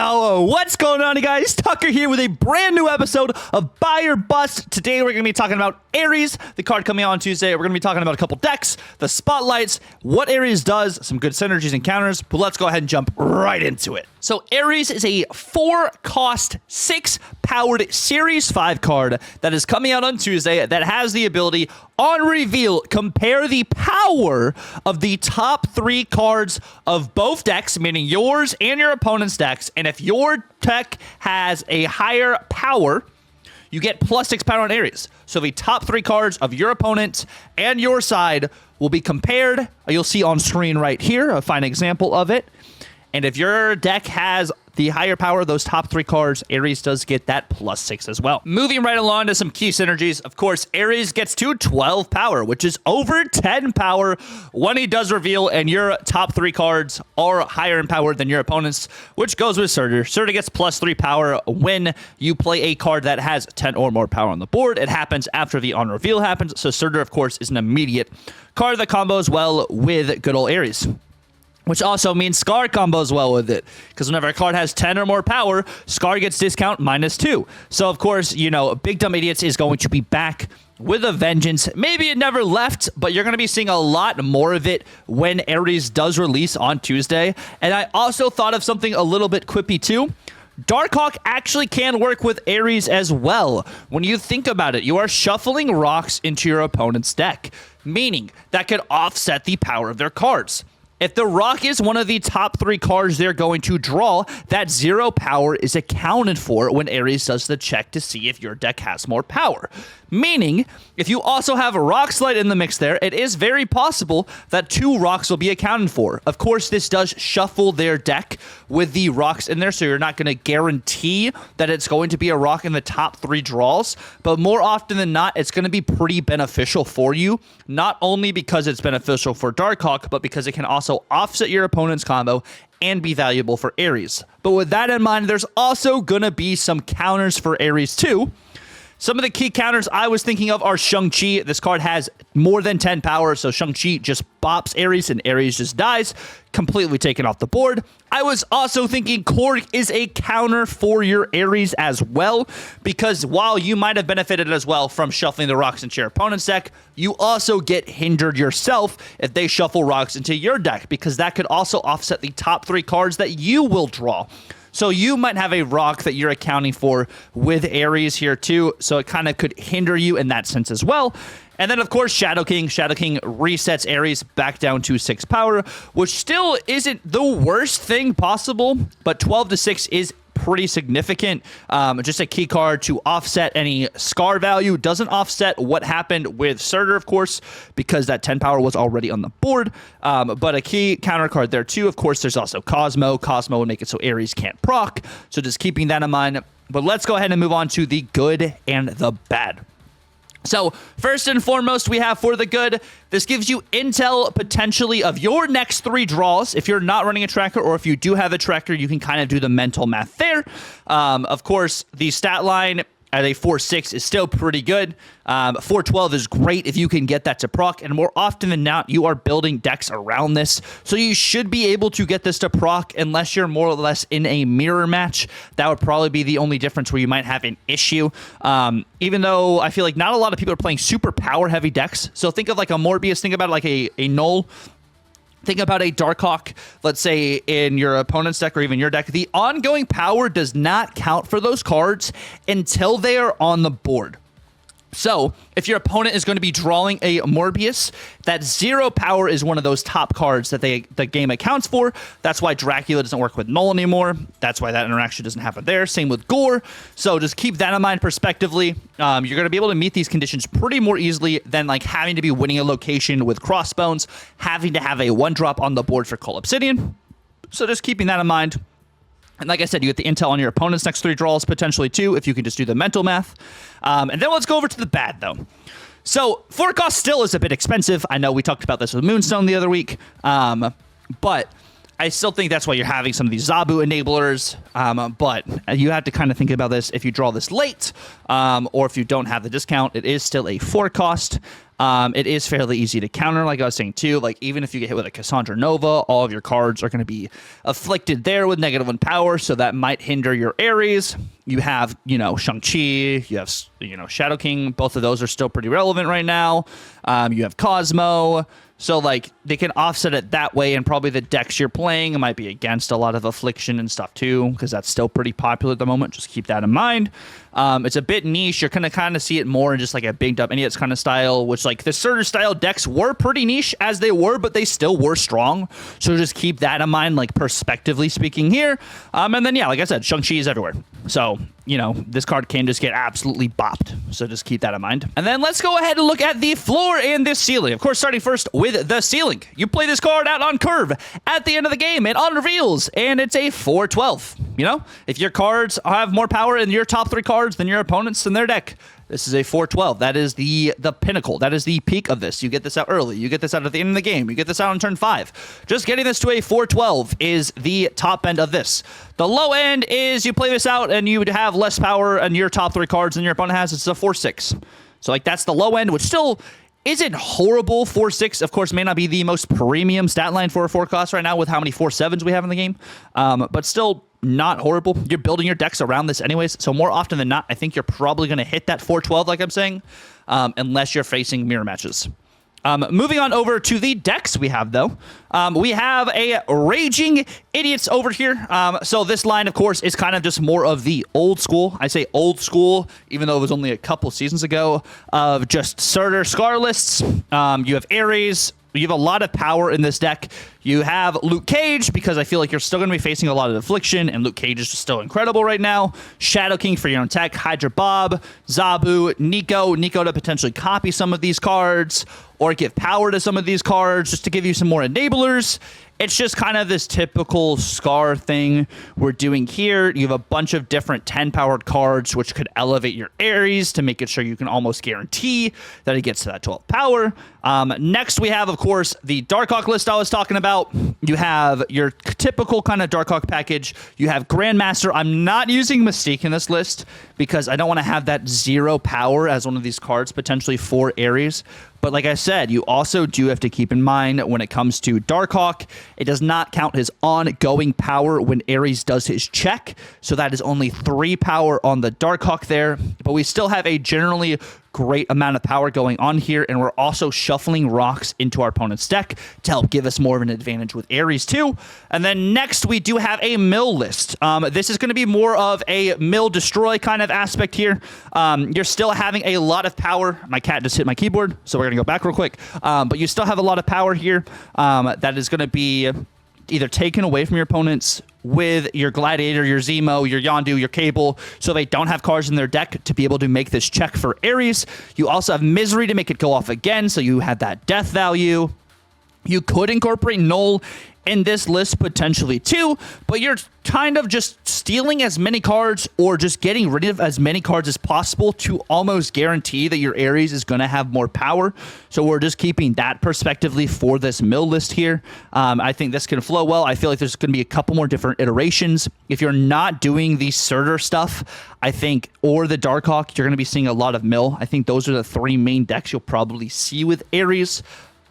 Yo, what's going on, you guys? Tucker here with a brand new episode of Buy or Bust. Today we're going to be talking about Ares, the card coming out on Tuesday. We're going to be talking about a couple decks, the spotlights, what Ares does, some good synergies and counters, but let's go ahead and jump right into it. So Ares is a 4-cost, 6-powered Series 5 card that is coming out on Tuesday that has the ability, on reveal, compare the power of the top 3 cards of both decks, meaning yours and your opponent's decks, and if your deck has a higher power, you get +6 power on Ares. So the top 3 cards of your opponent and your side will be compared. You'll see on screen right here a fine example of it. And if your deck has the higher power of those top 3 cards, Ares does get that +6 as well. Moving right along to some key synergies. Of course, Ares gets to 12 power, which is over 10 power when he does reveal, and your top 3 cards are higher in power than your opponent's, which goes with Surtur. Surtur gets +3 power when you play a card that has 10 or more power on the board. It happens after the on reveal happens, so Surtur, of course, is an immediate card that combos well with good old Ares. Which also means Scar combos well with it, because whenever a card has 10 or more power, Scar gets discount -2. So, of course, you know, Big Dumb Idiots is going to be back with a vengeance. Maybe it never left, but you're going to be seeing a lot more of it when Ares does release on Tuesday. And I also thought of something a little bit quippy, too. Darkhawk actually can work with Ares as well. When you think about it, you are shuffling rocks into your opponent's deck, meaning that could offset the power of their cards. If the rock is one of the top 3 cards they're going to draw, that 0 power is accounted for when Ares does the check to see if your deck has more power. Meaning, if you also have a rock slide in the mix there, it is very possible that 2 rocks will be accounted for. Of course, this does shuffle their deck with the rocks in there, so you're not going to guarantee that it's going to be a rock in the top 3 draws, but more often than not, it's going to be pretty beneficial for you, not only because it's beneficial for Darkhawk, but because it can also offset your opponent's combo and be valuable for Ares. But with that in mind, there's also going to be some counters for Ares too. Some of the key counters I was thinking of are Shang-Chi. This card has more than 10 power, so Shang-Chi just bops Ares and Ares just dies, completely taken off the board. I was also thinking Korg is a counter for your Ares as well, because while you might have benefited as well from shuffling the rocks into your opponent's deck, you also get hindered yourself if they shuffle rocks into your deck, because that could also offset the top 3 cards that you will draw. So you might have a rock that you're accounting for with Ares here too, so it kind of could hinder you in that sense as well. And then, of course, Shadow King. Shadow King resets Ares back down to 6 power, which still isn't the worst thing possible, but 12 to 6 is pretty significant. Just a key card to offset any Scar value. Doesn't offset what happened with Surtur, of course, because that 10 power was already on the board. But a key counter card there too. Of course, there's also Cosmo. Cosmo would make it so Ares can't proc. So just keeping that in mind. But let's go ahead and move on to the good and the bad. So first and foremost, we have for the good, this gives you intel potentially of your next 3 draws. If you're not running a tracker, or if you do have a tracker, you can kind of do the mental math there. Of course, the stat line at a 4-6 is still pretty good. 4-12 is great if you can get that to proc, and more often than not, you are building decks around this. So you should be able to get this to proc unless you're more or less in a mirror match. That would probably be the only difference where you might have an issue. Even though I feel like not a lot of people are playing super power-heavy decks. So think of like a Morbius, think about like a Null. Think about a Darkhawk, let's say, in your opponent's deck or even your deck. The ongoing power does not count for those cards until they are on the board. So, if your opponent is going to be drawing a Morbius, that 0 power is one of those top cards that the game accounts for. That's why Dracula doesn't work with Null anymore. That's why that interaction doesn't happen there. Same with Gore. So just keep that in mind prospectively. You're going to be able to meet these conditions pretty more easily than like having to be winning a location with Crossbones, having to have a 1-drop on the board for Cull Obsidian. So just keeping that in mind. And like I said, you get the intel on your opponent's next 3 draws, potentially 2, if you can just do the mental math. And then let's go over to the bad, though. So 4 cost still is a bit expensive. I know we talked about this with Moonstone the other week. But I still think that's why you're having some of these Zabu enablers, but you have to kind of think about this. If you draw this late, or if you don't have the discount, it is still a 4 cost. It is fairly easy to counter, like I was saying too. Like, even if you get hit with a Cassandra Nova, all of your cards are going to be afflicted there with -1 power, so that might hinder your Ares. You have, Shang-Chi, you have, Shadow King. Both of those are still pretty relevant right now. You have Cosmo. So, like, they can offset it that way, and probably the decks you're playing might be against a lot of Affliction and stuff, too, because that's still pretty popular at the moment. Just keep that in mind. It's a bit niche. You're going to kind of see it more in just, like, a bigged up idiots kind of style, which, like, the Surtur-style decks were pretty niche as they were, but they still were strong. So just keep that in mind, like, perspectively speaking here. And then, yeah, like I said, Shang-Chi is everywhere. So, this card can just get absolutely bopped. So just keep that in mind. And then let's go ahead and look at the floor and this ceiling. Of course, starting first with the ceiling. You play this card out on curve at the end of the game. It unreveals, and it's a 4/12. If your cards have more power in your top 3 cards than your opponents in their deck, this is a 4/12. That is the pinnacle. That is the peak of this. You get this out early. You get this out at the end of the game. You get this out on turn 5. Just getting this to a 4/12 is the top end of this. The low end is you play this out and you would have less power in your top 3 cards than your opponent has. It's a 4/6. So, like, that's the low end, which still isn't horrible. 4/6, of course, may not be the most premium stat line for a 4 cost right now with how many 4/7s we have in the game. But still not horrible. You're building your decks around this anyways. So more often than not, I think you're probably going to hit that 4/12, like I'm saying, unless you're facing mirror matches. Moving on over to the decks we have, though. We have a Raging Idiots over here. So this line, of course, is kind of just more of the old school. I say old school, even though it was only a couple seasons ago, of just Surtur Scar lists. You have Ares. You have a lot of power in this deck. You have Luke Cage, because I feel like you're still going to be facing a lot of Affliction, and Luke Cage is just still incredible right now. Shadow King for your own tech, Hydra Bob, Zabu, Nico to potentially copy some of these cards, or give power to some of these cards, just to give you some more enablers. It's just kind of this typical Scar thing we're doing here. You have a bunch of different 10-powered cards, which could elevate your Ares to make it sure you can almost guarantee that it gets to that 12 power. Next, we have, of course, the Darkhawk list I was talking about. You have your typical kind of Darkhawk package. You have Grandmaster. I'm not using Mystique in this list because I don't want to have that 0 power as one of these cards, potentially for Ares. But like I said, you also do have to keep in mind when it comes to Darkhawk, it does not count his ongoing power when Ares does his check. So that is only 3 power on the Darkhawk there. But we still have a generally great amount of power going on here, and we're also shuffling rocks into our opponent's deck to help give us more of an advantage with Ares too. And then next we do have a mill list. This is going to be more of a mill destroy kind of aspect here. You're still having a lot of power. My cat just hit my keyboard, so we're going to go back real quick. But you still have a lot of power here that is going to be either taken away from your opponents with your Gladiator, your Zemo, your Yondu, your Cable, so they don't have cards in their deck to be able to make this check for Ares. You also have Misery to make it go off again, so you have that death value. You could incorporate Null in this list potentially too, but you're kind of just stealing as many cards or just getting rid of as many cards as possible to almost guarantee that your Ares is going to have more power. So we're just keeping that perspectively for this mill list here. I think this can flow well. I feel like there's going to be a couple more different iterations. If you're not doing the Surtur stuff, I think, or the Darkhawk, you're going to be seeing a lot of mill. I think those are the 3 main decks you'll probably see with Ares.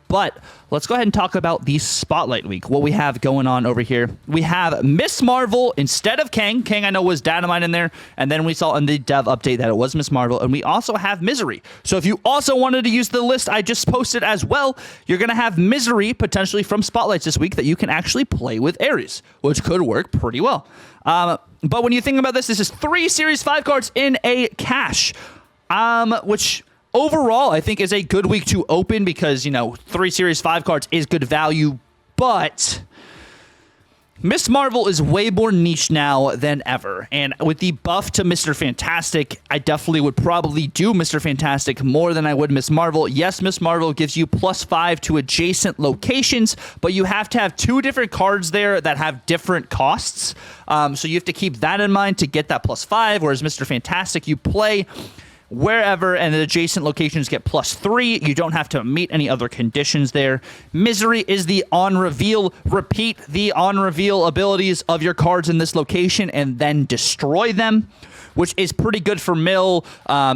But let's go ahead and talk about the Spotlight Week, what we have going on over here. We have Miss Marvel instead of Kang. Kang, I know, was Dynamite in there. And then we saw in the dev update that it was Miss Marvel. And we also have Misery. So if you also wanted to use the list I just posted as well, you're going to have Misery potentially from Spotlights this week that you can actually play with Ares, which could work pretty well. But when you think about this, this is 3 Series 5 cards in a cache, which overall, I think is a good week to open because, 3 Series 5 cards is good value, but Miss Marvel is way more niche now than ever. And with the buff to Mr. Fantastic, I definitely would probably do Mr. Fantastic more than I would Miss Marvel. Yes, Miss Marvel gives you +5 to adjacent locations, but you have to have 2 different cards there that have different costs. So you have to keep that in mind to get that +5, whereas Mr. Fantastic, you play wherever, and the adjacent locations get +3. You don't have to meet any other conditions there. Misery is the on reveal. Repeat the on reveal abilities of your cards in this location and then destroy them, which is pretty good for mill.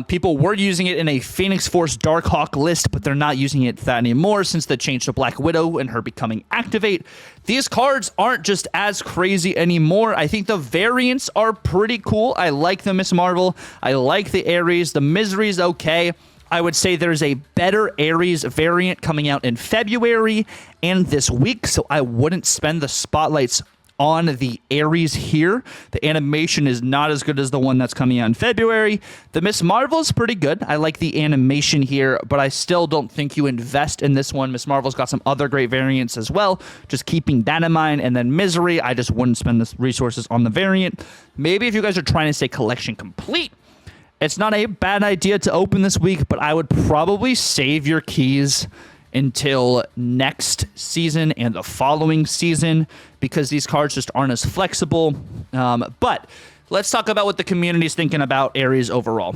People were using it in a Phoenix Force Darkhawk list, but they're not using it that anymore since the change to Black Widow and her becoming activate. These cards aren't just as crazy anymore. I think the variants are pretty cool. I like the Miss Marvel. I like the Ares. The Misery's okay. I would say there's a better Ares variant coming out in February and this week, so I wouldn't spend the spotlights on the Ares here. The animation is not as good as the one that's coming out in February. The Miss Marvel is pretty good. I like the animation here, but I still don't think you invest in this one. Miss Marvel's got some other great variants as well. Just keeping that in mind. And then Misery, I just wouldn't spend the resources on the variant. Maybe if you guys are trying to stay collection complete, it's not a bad idea to open this week, but I would probably save your keys until next season and the following season because these cards just aren't as flexible. But let's talk about what the community is thinking about Ares overall.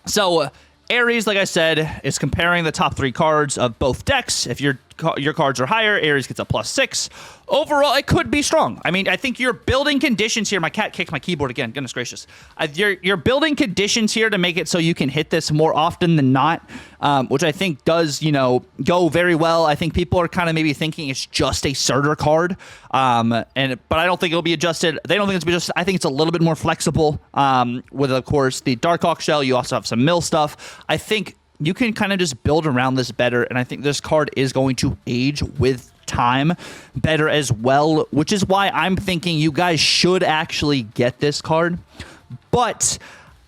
So Ares, like I said, is comparing the top 3 cards of both decks. If your cards are higher, Ares gets a +6. Overall, it could be strong. I mean, I think you're building conditions here. My cat kicked my keyboard again. Goodness gracious. You're building conditions here to make it so you can hit this more often than not, which I think does, go very well. I think people are kind of maybe thinking it's just a Surtur card, but I don't think it'll be adjusted. They don't think it's adjusted. I think it's a little bit more flexible with, of course, the Darkhawk shell. You also have some mill stuff. I think you can kind of just build around this better, and I think this card is going to age with time better as well, which is why I'm thinking you guys should actually get this card. But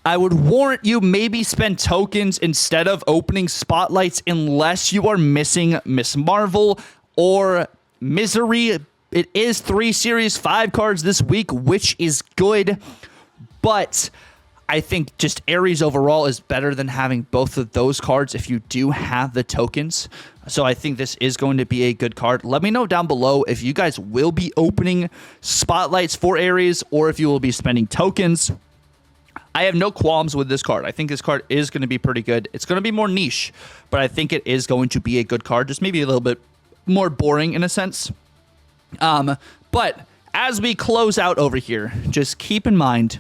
I would warrant you maybe spend tokens instead of opening spotlights unless you are missing Miss Marvel or Misery. It is 3 Series 5 cards this week, which is good, but I think just Ares overall is better than having both of those cards if you do have the tokens. So I think this is going to be a good card. Let me know down below if you guys will be opening spotlights for Ares or if you will be spending tokens. I have no qualms with this card. I think this card is going to be pretty good. It's going to be more niche, but I think it is going to be a good card. Just maybe a little bit more boring in a sense. But as we close out over here, just keep in mind,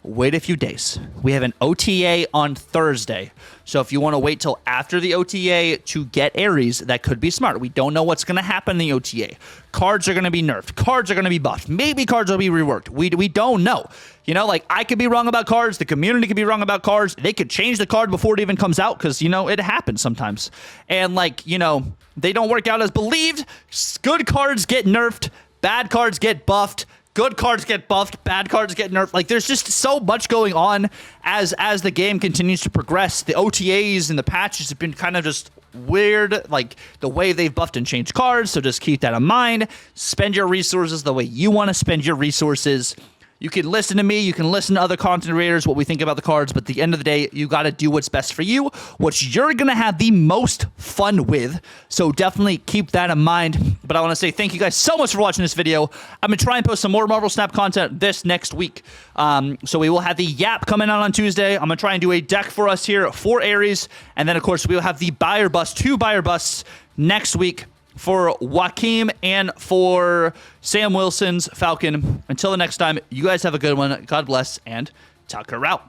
wait a few days. We have an OTA on Thursday. So if you want to wait till after the OTA to get Ares, that could be smart. We don't know what's going to happen in the OTA. Cards are going to be nerfed. Cards are going to be buffed. Maybe cards will be reworked. We don't know. I could be wrong about cards. The community could be wrong about cards. They could change the card before it even comes out because, it happens sometimes. And, they don't work out as believed. Good cards get nerfed. Bad cards get buffed. Good cards get buffed, bad cards get nerfed. There's just so much going on as the game continues to progress. The OTAs and the patches have been kind of just weird, the way they've buffed and changed cards, so just keep that in mind. Spend your resources the way you want to spend your resources. You can listen to me, you can listen to other content creators, what we think about the cards, but at the end of the day, you got to do what's best for you, what you're going to have the most fun with. So definitely keep that in mind. But I want to say thank you guys so much for watching this video. I'm going to try and post some more Marvel Snap content this next week. So we will have the Yap coming out on Tuesday. I'm going to try and do a deck for us here for Ares. And then, of course, we will have the Buyer Bust, 2 Buyer Busts next week for Joaquin and for Sam Wilson's Falcon. Until the next time, you guys have a good one. God bless, and Tucker out.